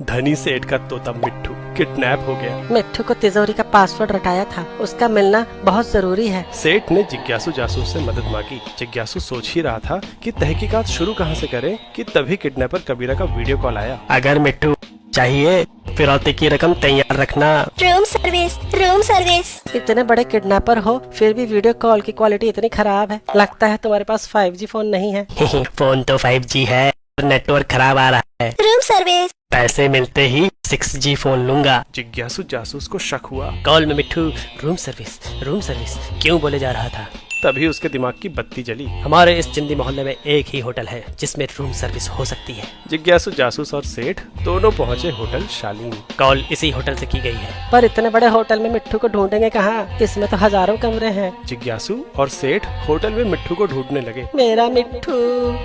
धनी सेठ का तोता मिट्ठू किडनैप हो गया। मिट्ठू को तिजोरी का पासवर्ड रटाया था, उसका मिलना बहुत जरूरी है। सेठ ने जिज्ञासु जासूस से मदद मांगी। जिज्ञासु सोच ही रहा था कि तहकीकात शुरू कहां से करें कि तभी किडनैपर कबीरा का वीडियो कॉल आया। अगर मिट्ठू चाहिए फिरौती की रकम तैयार रखना। Room service, room service. इतने बड़े किडनैपर हो फिर भी वीडियो कॉल की क्वालिटी इतनी खराब है। लगता है तुम्हारे पास 5G फोन नहीं है। फोन तो 5G है, नेटवर्क खराब आ रहा है। Room service. पैसे मिलते ही 6G फोन लूंगा। जिज्ञासु जासूस को शक हुआ। कॉल में मिट्ठू रूम सर्विस क्यों बोले जा रहा था। तभी उसके दिमाग की बत्ती जली। हमारे इस चिंदी मोहल्ले में एक ही होटल है जिसमें रूम सर्विस हो सकती है। जिज्ञासु जासूस और सेठ दोनों पहुंचे होटल शालीन। कॉल इसी होटल से की गई है। पर इतने बड़े होटल में मिट्ठू को ढूंढेंगे कहाँ? इसमें तो हजारों कमरे हैं। जिज्ञासु और सेठ होटल में मिट्ठू को ढूंढने लगे। मेरा मिट्ठू।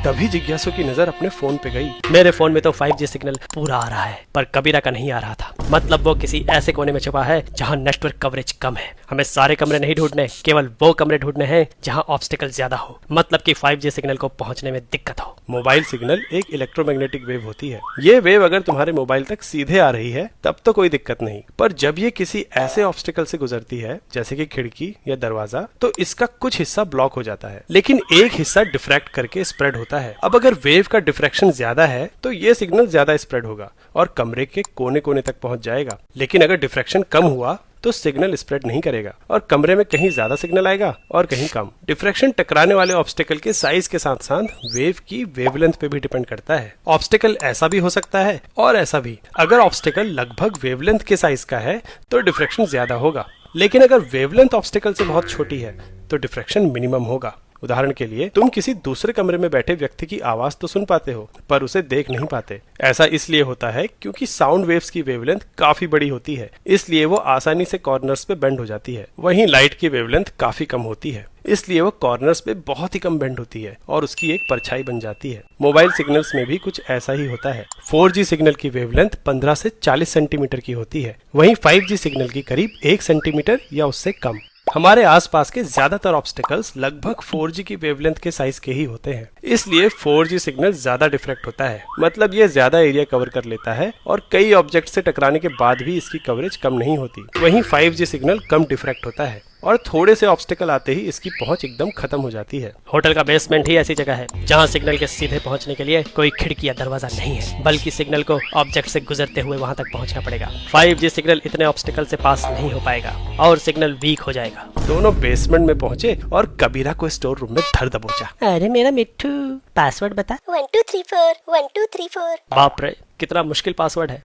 तभी जिज्ञासु की नजर अपने फोन पे गई। मेरे फोन में तो 5G सिग्नल पूरा आ रहा है, पर कबीरा का नहीं आ रहा था। मतलब वो किसी ऐसे कोने में छुपा है जहाँ नेटवर्क कवरेज कम है। हमें सारे कमरे नहीं ढूंढने, केवल वो कमरे ढूंढने हैं जहाँ ऑब्स्टिकल ज्यादा हो, मतलब कि 5G सिग्नल को पहुंचने में दिक्कत हो। मोबाइल सिग्नल एक इलेक्ट्रोमैग्नेटिक वेव होती है। ये वेव अगर तुम्हारे मोबाइल तक सीधे आ रही है तब तो कोई दिक्कत नहीं, पर जब ये किसी ऐसे ऑब्स्टिकल से गुजरती है जैसे कि खिड़की या दरवाजा, तो इसका कुछ हिस्सा ब्लॉक हो जाता है, लेकिन एक हिस्सा डिफ्रैक्ट करके स्प्रेड होता है। अब अगर वेव का डिफ्रैक्शन ज्यादा है तो ये सिग्नल ज्यादा स्प्रेड होगा और कमरे के कोने कोने तक पहुंच जाएगा। लेकिन अगर डिफ्रैक्शन कम हुआ तो सिग्नल स्प्रेड नहीं करेगा और कमरे में कहीं ज्यादा सिग्नल आएगा और कहीं कम। डिफ्रैक्शन टकराने वाले ऑब्स्टिकल के साइज के साथ साथ वेव की वेवलेंथ पे भी डिपेंड करता है। ऑब्स्टिकल ऐसा भी हो सकता है और ऐसा भी। अगर ऑब्स्टिकल लगभग वेवलेंथ के साइज का है तो डिफ्रैक्शन ज्यादा होगा, लेकिन अगर वेवलेंथ ऑब्स्टिकल से बहुत छोटी है तो डिफ्रैक्शन मिनिमम होगा। उदाहरण के लिए तुम किसी दूसरे कमरे में बैठे व्यक्ति की आवाज तो सुन पाते हो पर उसे देख नहीं पाते। ऐसा इसलिए होता है क्योंकि साउंड वेव्स की वेवलेंथ काफी बड़ी होती है, इसलिए वो आसानी से कॉर्नर्स पे बेंड हो जाती है। वहीं लाइट की वेवलेंथ काफी कम होती है, इसलिए वो कॉर्नर्स पे बहुत ही कम बेंड होती है और उसकी एक परछाई बन जाती है। मोबाइल सिग्नल्स में भी कुछ ऐसा ही होता है। 4G सिग्नल की वेवलेंथ 15 से 40 सेंटीमीटर की होती है, वहीं 5G सिग्नल की करीब 1 सेंटीमीटर या उससे कम। हमारे आसपास के ज्यादातर ऑब्स्टिकल्स लगभग 4G की वेवलेंथ के साइज के ही होते हैं, इसलिए 4G सिग्नल ज्यादा डिफ्रैक्ट होता है। मतलब ये ज्यादा एरिया कवर कर लेता है और कई ऑब्जेक्ट से टकराने के बाद भी इसकी कवरेज कम नहीं होती। वहीं 5G सिग्नल कम डिफ्रैक्ट होता है और थोड़े से ऑब्स्टिकल आते ही इसकी पहुंच एकदम खत्म हो जाती है। होटल का बेसमेंट ही ऐसी जगह है जहां सिग्नल के सीधे पहुंचने के लिए कोई खिड़की या दरवाजा नहीं है, बल्कि सिग्नल को ऑब्जेक्ट से गुजरते हुए वहां तक पहुंचना पड़ेगा। 5G सिग्नल इतने ऑब्स्टिकल से पास नहीं हो पाएगा और सिग्नल वीक हो जाएगा। दोनों बेसमेंट में पहुंचे और कबीरा को स्टोर रूम में धर दबोचा। अरे मेरा मिट्ठू, पासवर्ड बता। 1 2 3 4 1 2 3 4। बाप रे, कितना मुश्किल पासवर्ड है।